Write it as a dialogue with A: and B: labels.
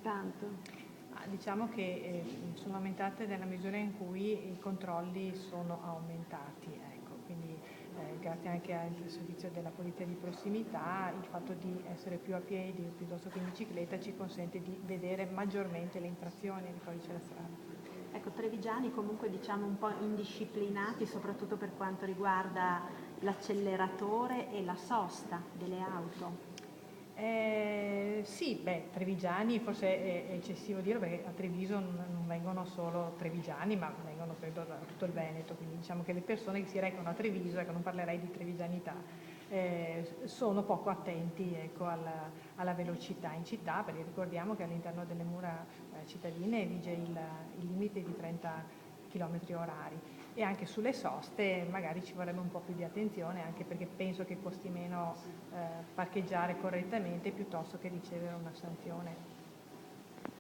A: tanto?
B: Diciamo che sono aumentate nella misura in cui i controlli sono aumentati, ecco, quindi grazie anche al servizio della polizia di prossimità, il fatto di essere più a piedi piuttosto che in bicicletta ci consente di vedere maggiormente le infrazioni del codice della strada.
A: Ecco, trevigiani comunque diciamo un po' indisciplinati, soprattutto per quanto riguarda l'acceleratore e la sosta delle auto.
B: Sì, trevigiani forse è eccessivo dirlo perché a Treviso non vengono solo trevigiani, ma vengono credo da tutto il Veneto, quindi diciamo che le persone che si recano a Treviso, ecco, non parlerei di trevigianità, sono poco attenti, ecco, alla velocità in città, perché ricordiamo che all'interno delle mura cittadine vige il limite di 30 km orari. E anche sulle soste magari ci vorrebbe un po' più di attenzione, anche perché penso che costi meno parcheggiare correttamente piuttosto che ricevere una sanzione.